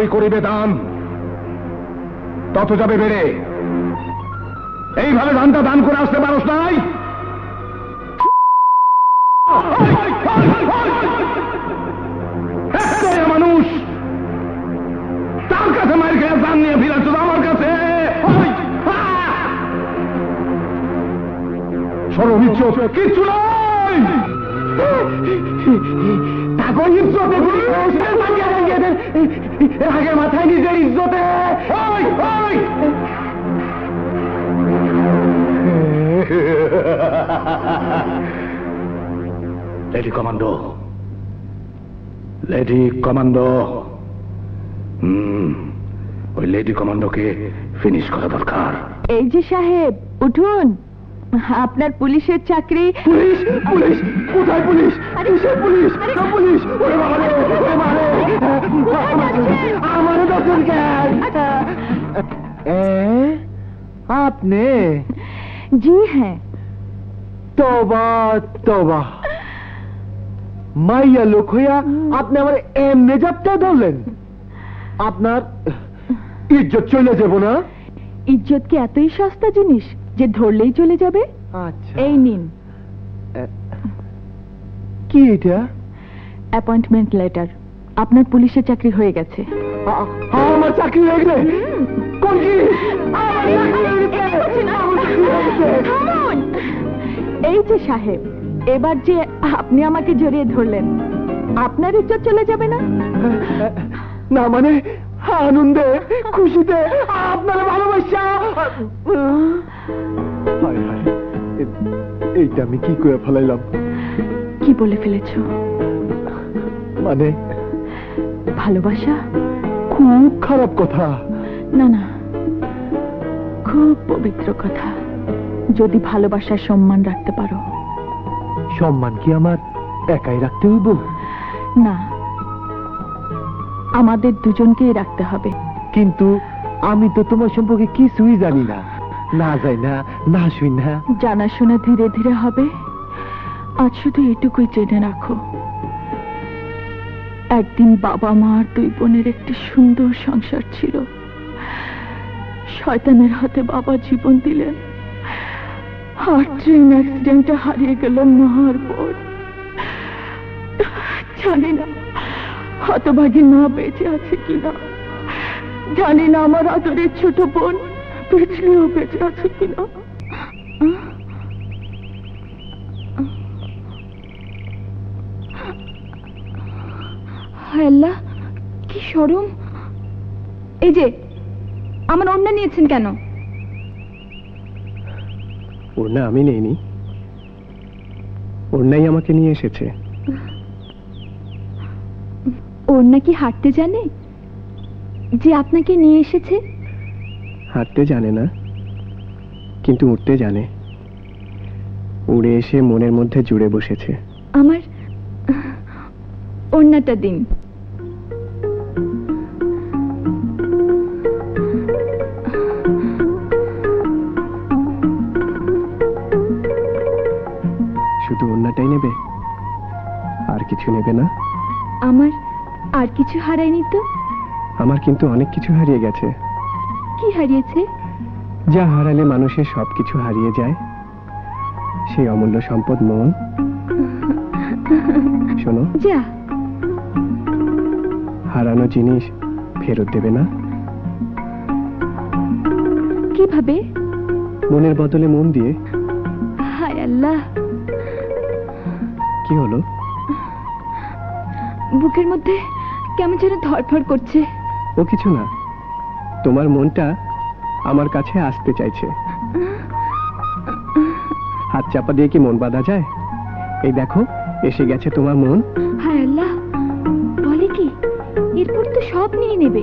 যতই করিবে দান তত যাবে বেড়ে। এইভাবে ধানটা দান করে আসতে পারস নাই? মানুষ তার কাছে মার খেয়ে দান নিয়ে ফিরাচ্ছ আমার কাছে। সরব ইজ্জত কিচ্ছু নয়। আগে মাথায় নিজের ইজ্জতে। লেডি কমান্ডো, লেডি কমান্ডো, ওই লেডি কমান্ডোকে ফিনিশ করা দরকার। এই যে সাহেব উঠুন, আপনার পুলিশের চাকরি। পুলিশ? পুলিশ কোথায়? পুলিশ? কিসের পুলিশ? পুলিশ? ওরে বাবা রে, ওরে বাবা রে, আমার দর্শন কেন? আপনি? জি হ্যাঁ। তোবা তোবা, মাইয়া লোক হইয়া আপনি আমার এমনি জাপটা ধরলেন। আপনার ইজ্জত চলে যাব না? ইজ্জত কি এতই সস্তা জিনিস যে ধরলেই চলে যাবে? আচ্ছা, এই নিন। কি এটা? Appointment letter. আপনার পুলিশের চাকরি হয়ে গেছে। আমার চাকরি হয়ে গেলে? কোন কি? এই যে সাহেব, এবার যে আপনি আমাকে জড়িয়ে ধরলেন, আপনার ইজ্জত চলে যাবে না? না মানে আনন্দে খুশিতে আপনার ভালোবাসা। এইটা আমি কি করে ফেলাইলাম? কি বলে ফেলেছো? মানে ভালোবাসা? খুব খারাপ কথা। না না, খুব পবিত্র কথা। যদি ভালোবাসার সম্মান রাখতে পারো। সম্মান কি আমার একাই রাখতে হইব? না, আমাদের দুজনকেই রাখতে হবে। কিন্তু আমি তো তোমার সম্পর্কে কিছুই জানি না, না যাই না, না শুই না। জানাশোনা ধীরে ধীরে হবে। আজ শুধু এটুকুই জেনে রাখো, একদিন বাবা মা আর দুই বোনের একটি সুন্দর সংসার ছিল। শয়তানের হাতে বাবা জীবন দিলেন, আর ট্রেন অ্যাক্সিডেন্টে হারিয়ে গেলেন মার পর। জানি না হতভাগী মা বেঁচে আছে কিনা, জানি না আমার আদরের ছোট বোন পিছলেও বেঁচে আছে কিনা। আল্লাহ, কি শরম! এই যে আমার ওড়না নিয়েছেন কেন? ওড়না আমি নেইনি, ওড়নাই আমাকে নিয়ে এসেছে। ওড়না কি হাঁটতে জানে যে আপনাকে নিয়ে এসেছে? হাঁটতে জানে না, কিন্তু উঠতে জানে। উড়ে এসে মনের মধ্যে জুড়ে বসেছে। আমার ওড়নাটা দিন। শুধু ওড়নাটাই নেবে? আর কিছু নেবে না? আমার আর কিছু হারায়নি তো। আমার কিন্তু অনেক কিছু হারিয়ে গেছে। কি হারিয়েছে? যা হারালে মানুষের সবকিছু হারিয়ে যায়, সেই অমূল্য সম্পদ মন। শোনো, যা। হারানো জিনিস ফেরত দেবে না? কিভাবে? মনের বদলে মন দিয়ে। হায় আল্লাহ, কি হলো? বুকের মধ্যে কেমন যেন ধড়ফড় করছে। ও কিছু না, তোমার মনটা আমার কাছে আসতে চাইছে। হাত চাপা দিয়ে কি মন বাঁধা যায়? এই দেখো, এসে গেছে তোমার মন। হায় আল্লাহ, বলে কি? এরপর তো সব নিয়ে নেবে।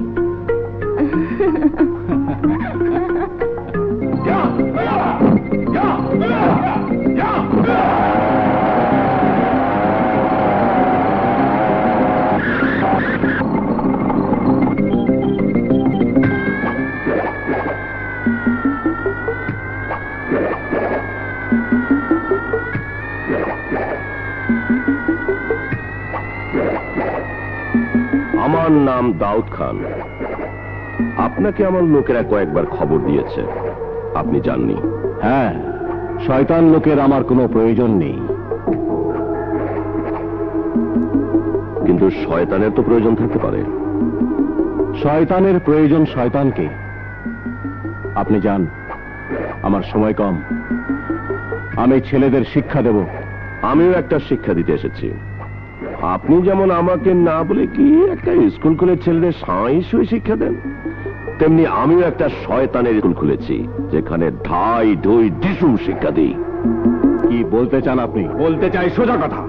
আমার আমার নাম দাউদ খান। আপনাকে আমার লোকেরা কয়েকবার খবর দিয়েছে, আপনি জাননি। হ্যাঁ, শয়তান লোকের আমার কোনো প্রয়োজন নেই। কিন্তু শয়তানের তো প্রয়োজন থাকতে পারে। শয়তানের প্রয়োজন শয়তানকে। আপনি যান, আমার সময় কম। আমি ছেলেদের শিক্ষা দেব। আমিও একটা শিক্ষা দিতে এসেছি। আপনি যেমন আমাকে না বলে কি একটা স্কুল খুলে ছেলেদের সাঁই শুয়ে শিক্ষা দেন, তেমনি আমিও একটা শয়তানের স্কুল খুলেছি, যেখানে ঢাই ঢুই ডিসুম শিক্ষা দিই। কি বলতে চান আপনি? বলতে চাই সোজা কথা।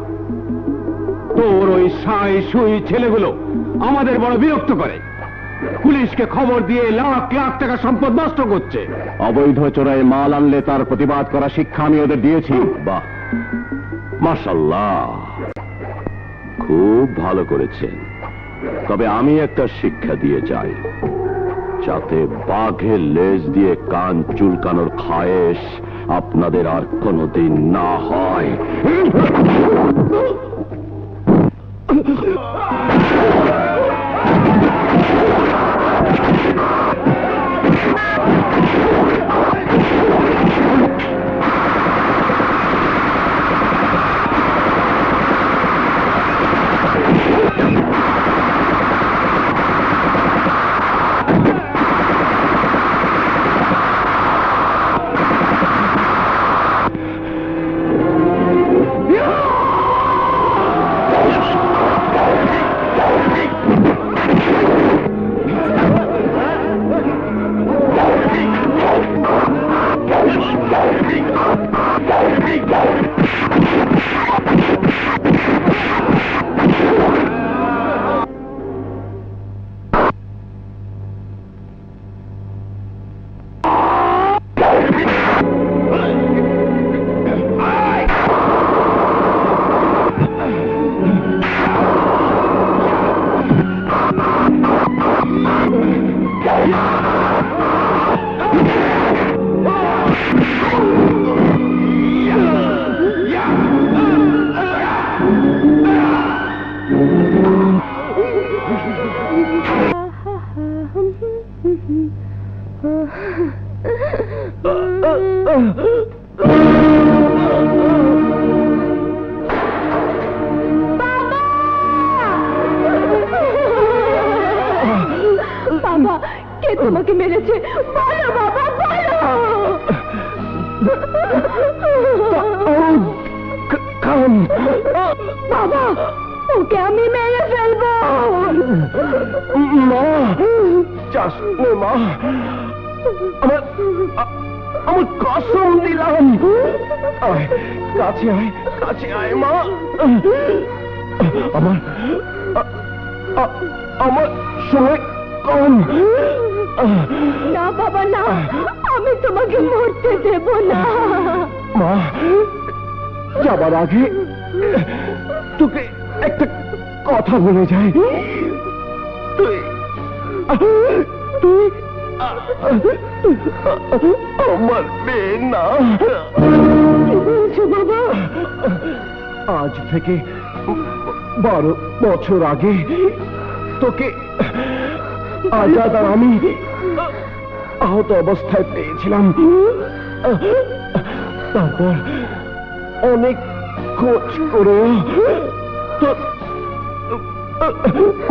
তোর ওই সাই সুই ছেলেগুলো আমাদের বড় বিরক্ত করে। পুলিশকে খবর দিয়ে লাখ লাখ টাকা সম্পদ নষ্ট করছে। অবৈধ চোরাই মাল আনলে তার প্রতিবাদ করা শিক্ষা আমি ওদের দিয়েছি। বাহ, মাশাআল্লাহ, খুব ভালো করেছেন। তবে আমি একটা শিক্ষা দিয়ে যাই, যাতে বাঘের লেজ দিয়ে কান চুলকানোর খায়েশ আপনাদের আর কোনোদিন না হয়। বাবা, কে তোমাকে মেরেছে? বলো বাবা, বলো। বাবা, ওকে আমি মেরে ফেলবো। মা, চাস নে মা, আমার কসম দিলাম। আয়, কাছে আয়, কাছে আয় মা। আমার সময় কম। না বাবা, না, আমি তোমাকে মরতে দেব না। মা, যাবার আগে তোকে একটা কথা বলে যাই। তুই তুই আমার মেয়ে না। কি বলছো বাবা? আজ থেকে 12 বছর আগে তোকে আজাদ আর আমি আহত অবস্থায় পেয়েছিলাম। তারপর অনেক খোঁজ করেও তোর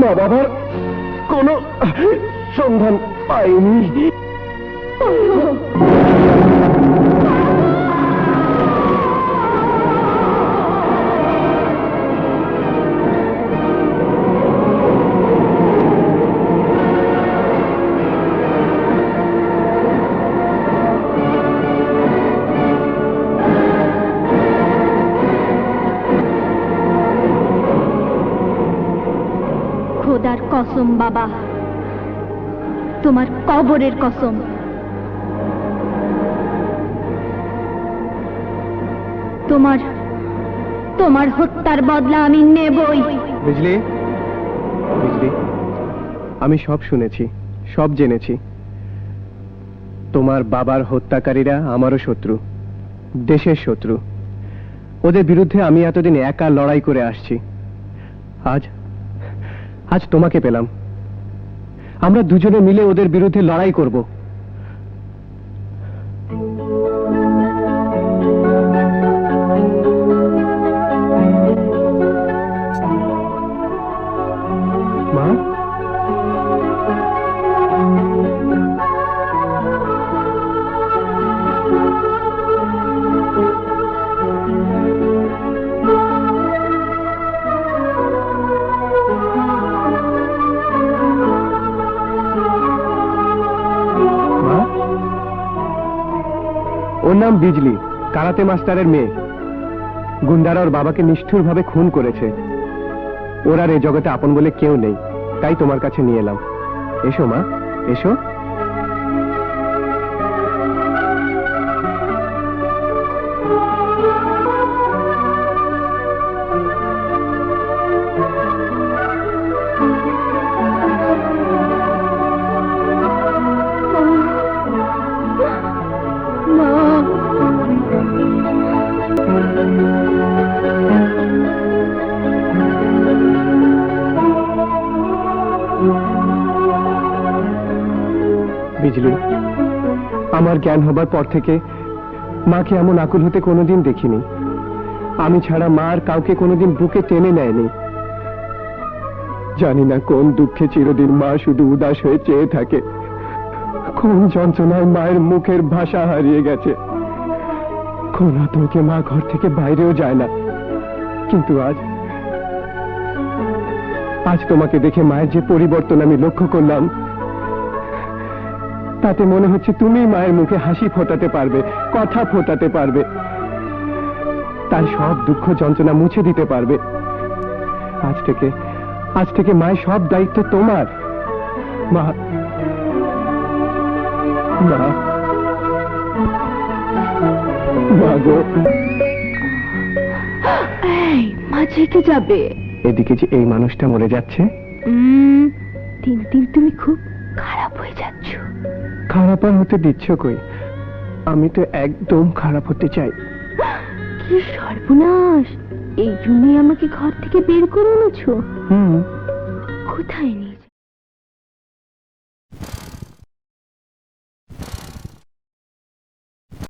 মা বাবার কোনো সন্ধান পাইনি। খোদার কসম বাবা, তোমার কবরের কসম, তোমার হত্যার বদলা আমি নেবই। বুঝলি বুঝলি, আমি সব শুনেছি, সব জেনেছি। তোমার বাবার হত্যাকারীরা আমারও শত্রু, দেশের শত্রু। ওদের বিরুদ্ধে আমি এতদিন একা লড়াই করে আসছি। আজ তোমাকে পেলাম। আমরা দুজনে মিলে ওদের বিরুদ্ধে লড়াই করব। মা, মা, ওর নাম বিজলি, কারাতে মাস্টারের মেয়ে। গুন্ডারা ওর বাবাকে নিষ্ঠুরভাবে খুন করেছে। ওর আর এ জগতে আপন বলে কেউ নেই, তাই তোমার কাছে নিয়ে এলাম। এসো মা, এসো। বিজলি, আমার জ্ঞান হবার পর থেকে মাকে এমন আকুল হতে কোনোদিন দেখিনি। আমি ছাড়া মা আর কাউকে কোনোদিন বুকে টেনে নেয়নি। জানি না কোন দুঃখে চিরদিন মা শুধু উদাস হয়ে চেয়ে থাকে, কোন যন্ত্রণায় মায়ের মুখের ভাষা হারিয়ে গেছে, কোন আতঙ্কে মা ঘর থেকে বাইরেও যায় না। কিন্তু আজ তোমাকে দেখে মায়ের যে পরিবর্তন আমি লক্ষ্য করলাম, তাতে মনে হচ্ছে তুমি মায়ের মুখে হাসি ফোটাতে পারবে, কথা ফোটাতে পারবে, তার সব দুঃখ যন্ত্রণা মুছে দিতে পারবে। আজ থেকে মায়ের সব দায়িত্ব তোমার। মা, মা, মা গো। মা জেগে যাবে। এদিকে যে এই মানুষটা মরে যাচ্ছে। দিন দিন তুমি খুব খারাপ হয়ে যাচ্ছ। খারাপ আর হতে দিচ্ছ কই? আমি তো একদম খারাপ হতে চাই। কি সর্বনাশ! এই জন্যই আমাকে ঘর থেকে বের করে এনেছো? হুম। কোথায় নিয়ে